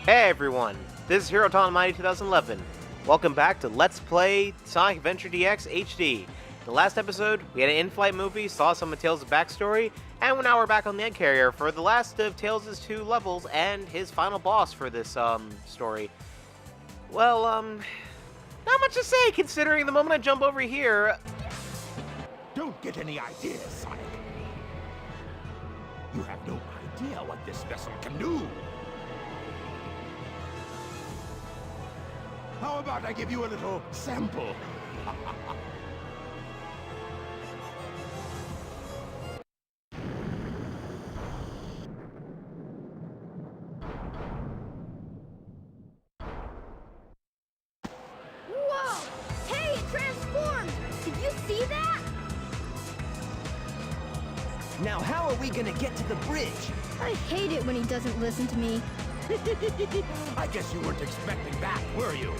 Hey everyone, this is Hero Tom Mighty 2011. Welcome back to Let's Play Sonic Adventure DX HD. The last episode, we had an in-flight movie, saw some of Tails' backstory, and now we're back on the Egg Carrier for the last of Tails' 2 levels and his final boss for this story. Well, not much to say considering the moment I jump over here. Don't get any ideas, Sonic. You have no idea what this vessel can do. How about I give you a little sample? Whoa! Hey, it transformed! Did you see that? Now how are we gonna get to the bridge? I hate it when he doesn't listen to me. I guess you weren't expecting that, were you?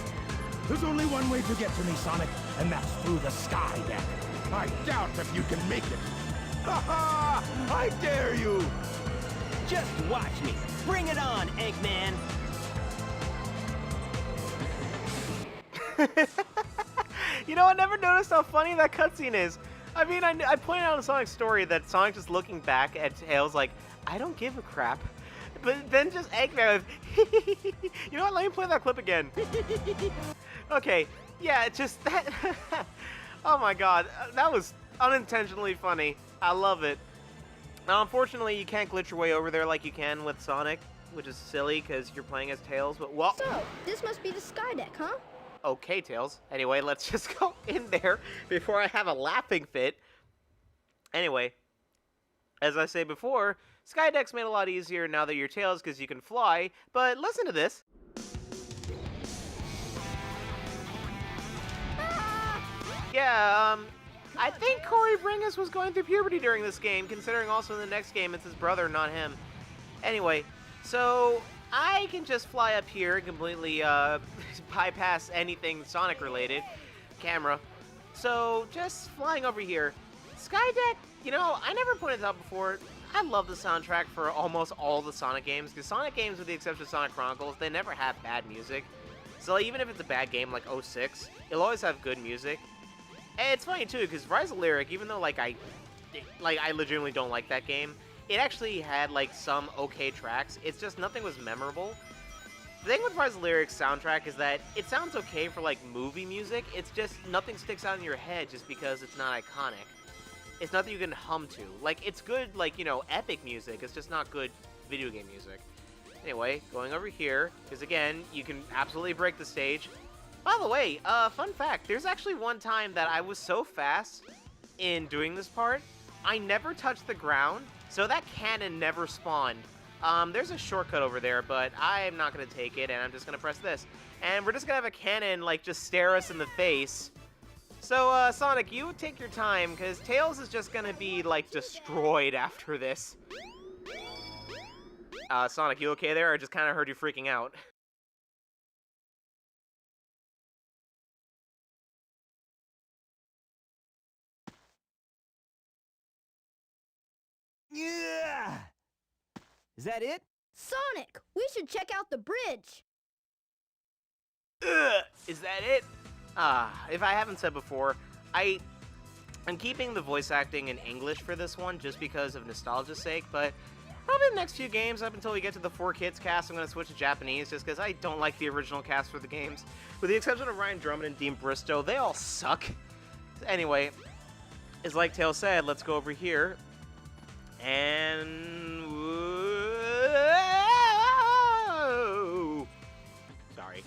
There's only one way to get to me, Sonic, and that's through the sky deck. I doubt if you can make it. Ha ha! I dare you! Just watch me. Bring it on, Eggman. You know, I never noticed how funny that cutscene is. I mean, I pointed out in Sonic's story that Sonic just looking back at Tails like, I don't give a crap. But then just Eggman with, you know what, let me play that clip again. Okay, yeah, just that, oh my god, that was unintentionally funny. I love it. Now, unfortunately, you can't glitch your way over there like you can with Sonic, which is silly because you're playing as Tails, but well. So, this must be the sky deck, huh? Okay, Tails. Anyway, let's just go in there before I have a laughing fit. Anyway, as I say before, Skydeck's made a lot easier now that you're Tails because you can fly, but listen to this. Yeah, I think Corey Bringus was going through puberty during this game, considering also in the next game it's his brother, not him. Anyway, so I can just fly up here and completely bypass anything Sonic related. Camera. So just flying over here. Skydeck, you know, I never pointed this out before. I love the soundtrack for almost all the Sonic games, because Sonic games, with the exception of Sonic Chronicles, they never have bad music. So like, even if it's a bad game like 06, it'll always have good music. And it's funny too, because Rise of Lyric, even though I legitimately don't like that game, it actually had like some okay tracks. It's just nothing was memorable. The thing with Rise of Lyric's soundtrack is that it sounds okay for like movie music. It's just nothing sticks out in your head just because it's not iconic. It's nothing you can hum to. Like, it's good, like, you know, epic music. It's just not good video game music. Anyway, going over here, because again, you can absolutely break the stage. By the way, fun fact, there's actually one time that I was so fast in doing this part, I never touched the ground, so that cannon never spawned. There's a shortcut over there, but I'm not going to take it, and I'm just going to press this. And we're just going to have a cannon, like, just stare us in the face. So, Sonic, you take your time, because Tails is just going to be, like, destroyed after this. Sonic, you okay there? I just kind of heard you freaking out. Yeah. Is that it? Sonic, we should check out the bridge. Ugh, is that it? If I haven't said before, I'm keeping the voice acting in English for this one just because of nostalgia's sake, but probably the next few games, up until we get to the 4Kids cast, I'm going to switch to Japanese just because I don't like the original cast for the games. With the exception of Ryan Drummond and Dean Bristow, they all suck. Anyway, it's like Tails said, let's go over here. And... Whoa! Sorry.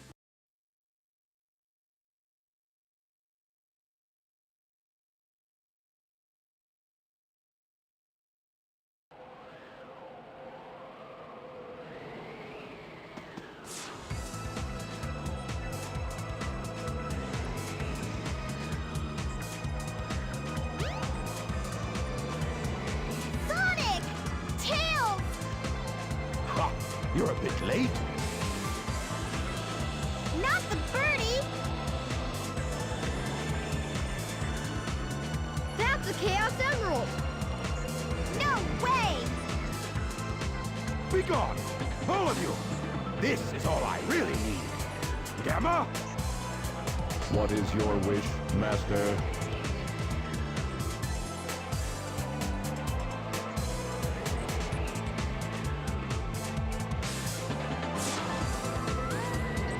Sonic! Tails! Ha! You're a bit late. Not the birdie! That's a Chaos Emerald! No way! Be gone! All of you! This is all I really need. Gamma? What is your wish, Master?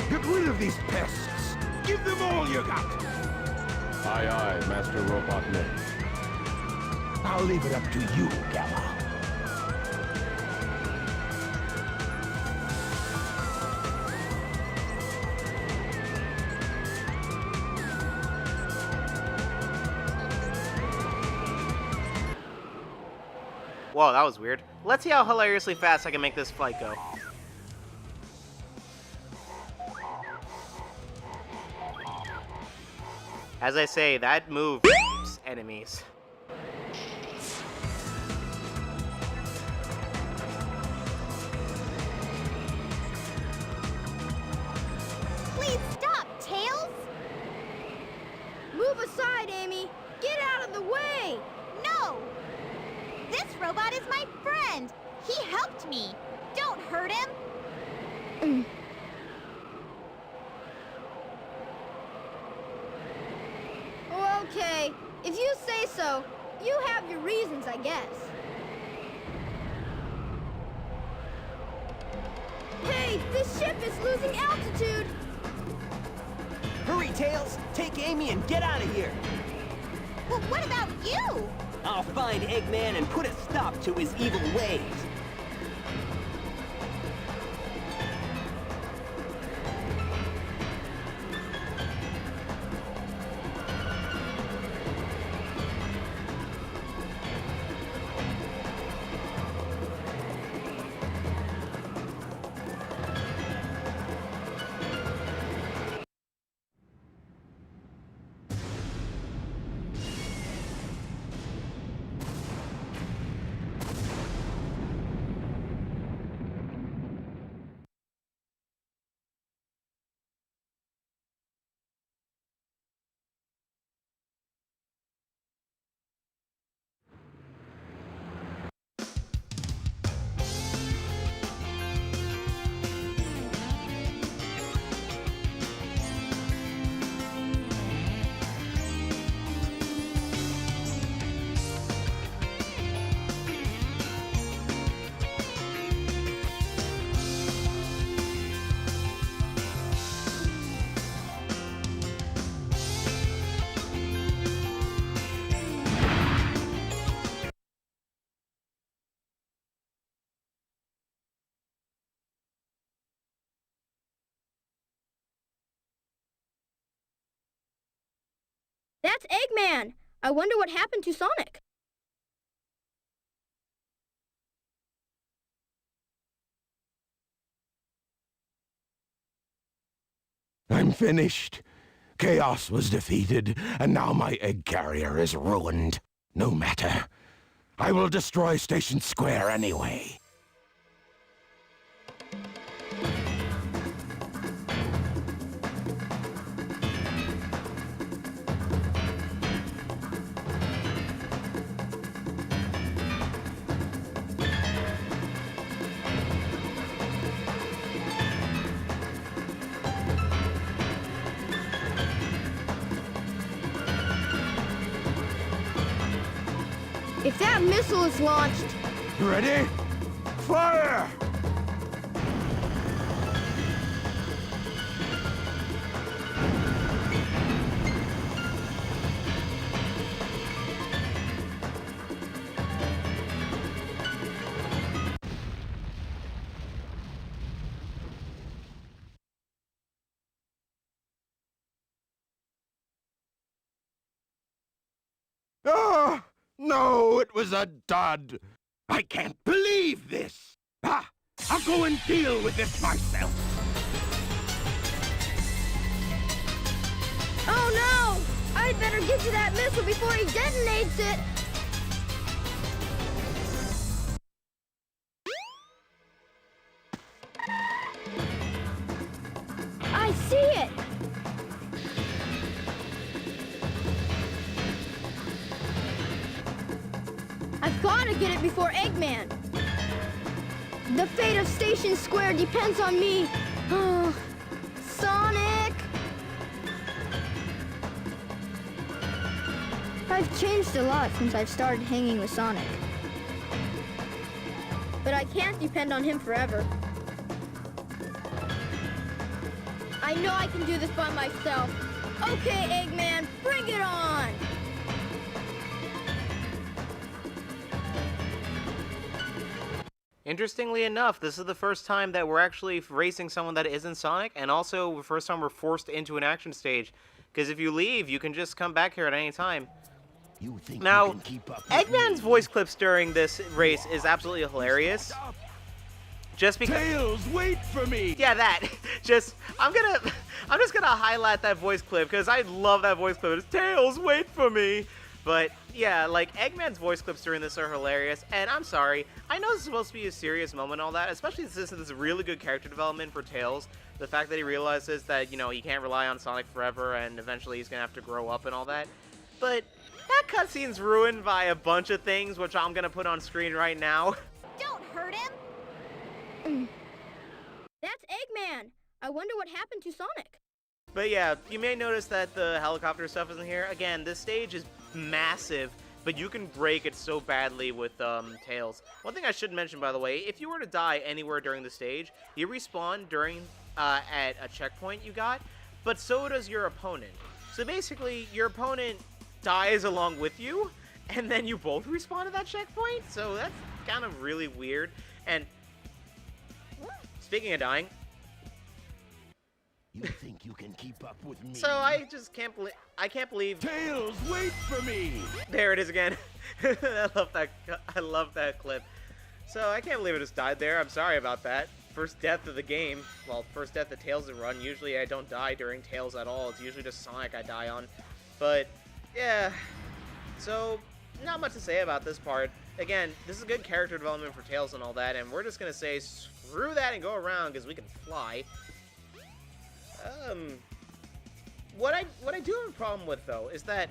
Get rid of these pests. Give them all you got. Aye, aye, Master Robotnik. I'll leave it up to you, Gamma. Whoa, that was weird. Let's see how hilariously fast I can make this flight go. As I say, that move keeps enemies. Please stop, Tails! Move aside, Amy! Get out of the way! No! This robot is my friend! He helped me! Don't hurt him! Okay, if you say so, you have your reasons, I guess. Hey, this ship is losing altitude! Hurry, Tails! Take Amy and get out of here! Well, what about you? I'll find Eggman and put a stop to his evil ways. That's Eggman! I wonder what happened to Sonic. I'm finished. Chaos was defeated, and now my egg carrier is ruined. No matter. I will destroy Station Square anyway. If that missile is launched... Ready? Fire! Ah! No, it was a dud. I can't believe this. Ah, I'll go and deal with this myself. Oh no! I'd better get to that missile before he detonates it! I see it! I've got to get it before Eggman. The fate of Station Square depends on me. Sonic! I've changed a lot since I've started hanging with Sonic. But I can't depend on him forever. I know I can do this by myself. Okay, Eggman, bring it on! Interestingly enough, this is the first time that we're actually racing someone that isn't Sonic, and also the first time we're forced into an action stage. Because if you leave, you can just come back here at any time. You think Now, you can keep up with Eggman's me? voice clips during this race is absolutely hilarious. Just because... Tails, wait for me! Yeah, that. I'm just gonna highlight that voice clip, because I love that voice clip. It's Tails, wait for me! But, yeah, like, Eggman's voice clips during this are hilarious, and I'm sorry, I know this is supposed to be a serious moment and all that, especially since this is really good character development for Tails. The fact that he realizes that, you know, he can't rely on Sonic forever, and eventually he's gonna have to grow up and all that. But that cutscene's ruined by a bunch of things, which I'm gonna put on screen right now. Don't hurt him. That's Eggman! I wonder what happened to Sonic. But yeah, you may notice that the helicopter stuff isn't here. Again, this stage is massive, but you can break it so badly with Tails. One thing I should mention, by the way, if you were to die anywhere during the stage, you respawn during at a checkpoint you got, but so does your opponent. So basically, your opponent dies along with you, and then you both respawn at that checkpoint, so that's kind of really weird. And speaking of dying, You think you can keep up with me? so I just can't believe Tails, wait for me! there it is again. I love that clip. So I can't believe it just died there. I'm sorry about that. First death of the game. Well, first death of Tails in Run. Usually I don't die during Tails at all. It's usually just Sonic I die on. But yeah. So not much to say about this part. Again, this is good character development for Tails and all that, and we're just gonna say screw that and go around because we can fly. What I do have a problem with, though, is that,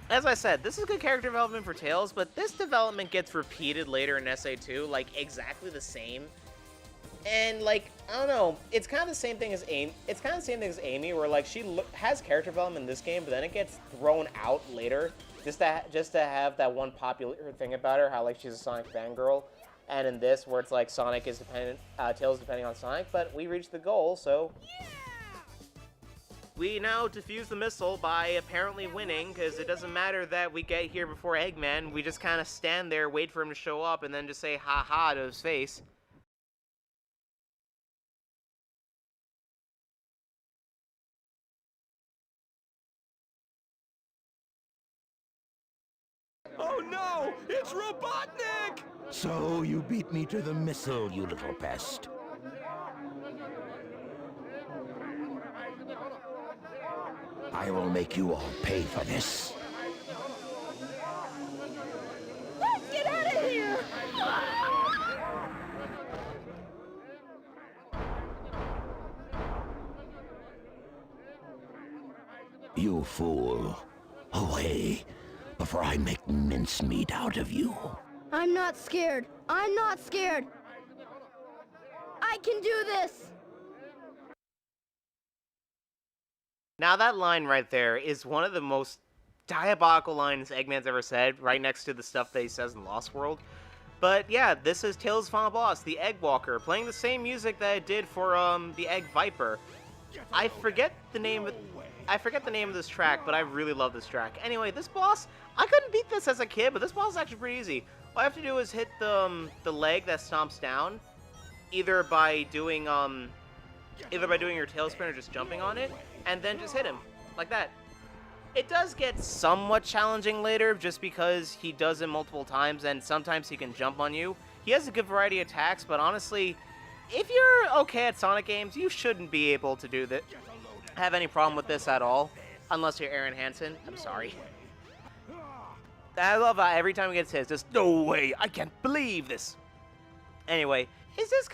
as I said, this is good character development for Tails, but this development gets repeated later in SA2, like, exactly the same. And, like, I don't know, it's kind of the same thing as Amy, where, like, she has character development in this game, but then it gets thrown out later, just to have that one popular thing about her, how, like, she's a Sonic fangirl. And in this, where it's like Sonic is dependent, Tails is depending on Sonic, but we reached the goal, so... We now defuse the missile by apparently winning, because it doesn't matter that we get here before Eggman, we just kind of stand there, wait for him to show up, and then just say ha-ha to his face. Oh no! It's Robotnik! So you beat me to the missile, you little pest. I will make you all pay for this. Let's get out of here! You fool. Away, before I make mincemeat out of you. I'm not scared. I'm not scared. I can do this! Now that line right there is one of the most diabolical lines Eggman's ever said, right next to the stuff that he says in Lost World. But yeah, this is Tails' final boss, the Egg Walker, playing the same music that it did for the Egg Viper. I forget the name of this track, but I really love this track. Anyway, this boss, I couldn't beat this as a kid, but this boss is actually pretty easy. All I have to do is hit the leg that stomps down, either by doing your tail spin or just jumping on it, and then just hit him, like that. It does get somewhat challenging later, just because he does it multiple times, and sometimes he can jump on you. He has a good variety of attacks, but honestly, if you're okay at Sonic games, you shouldn't be able to do that. Have any problem with this at all, unless you're Aaron Hansen. I'm sorry. I love how every time he gets hit, it's just, no way, I can't believe this. Anyway, it is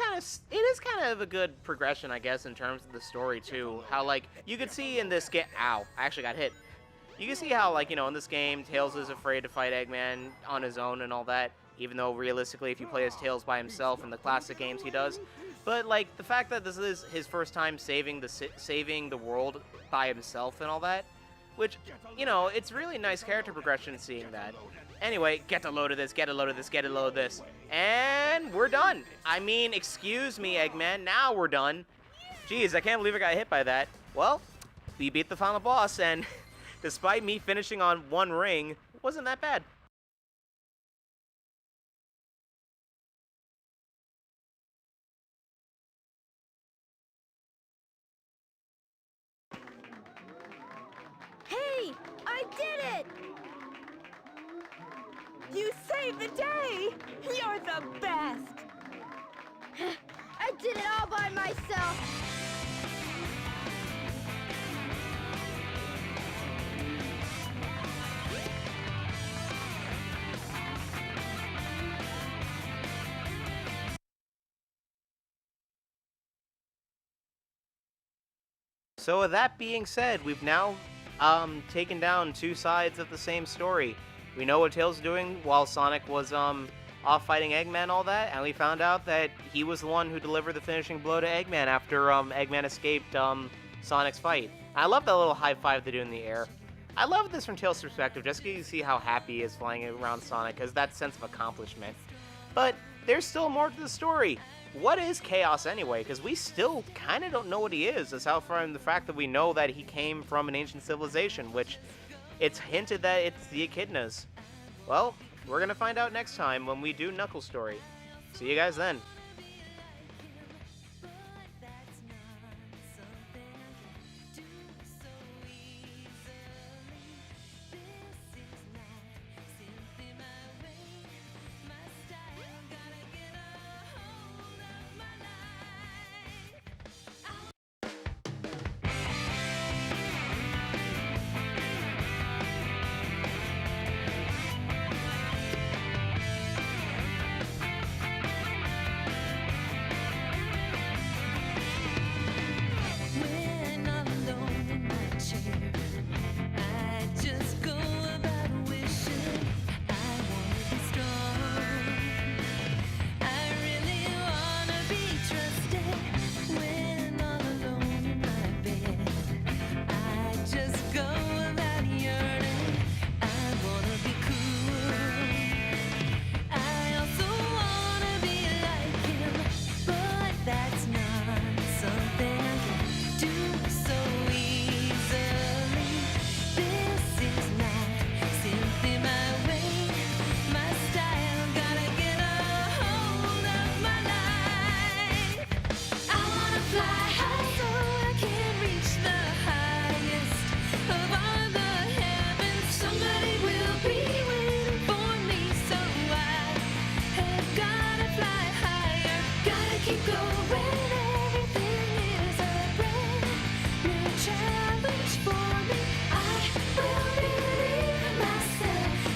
kind of a good progression, I guess, in terms of the story, too. How, like, you could see in this game, ow, I actually got hit. You can see how, like, in this game, Tails is afraid to fight Eggman on his own and all that, even though realistically, if you play as Tails by himself in the classic games, he does. But, like, the fact that this is his first time saving the world by himself and all that, which, it's really nice character progression seeing that. Anyway, get a load of this, get a load of this, get a load of this. And we're done. I mean, excuse me, Eggman, now we're done. Jeez, I can't believe I got hit by that. Well, we beat the final boss, and despite me finishing on one ring, it wasn't that bad. Hey, I did it! You saved the day! You're the best! I did it all by myself! So with that being said, we've now taken down two sides of the same story. We know what Tails is doing while Sonic was off fighting Eggman and all that, and we found out that he was the one who delivered the finishing blow to Eggman after Eggman escaped Sonic's fight. I love that little high five they do in the air. I love this from Tails' perspective, just so you see how happy he is flying around Sonic, because that sense of accomplishment. But there's still more to the story. What is Chaos anyway? Because we still kind of don't know what he is, aside from the fact that we know that he came from an ancient civilization, which it's hinted that it's the Echidnas. Well, we're going to find out next time when we do Knuckles' story. See you guys then.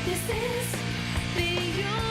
This is the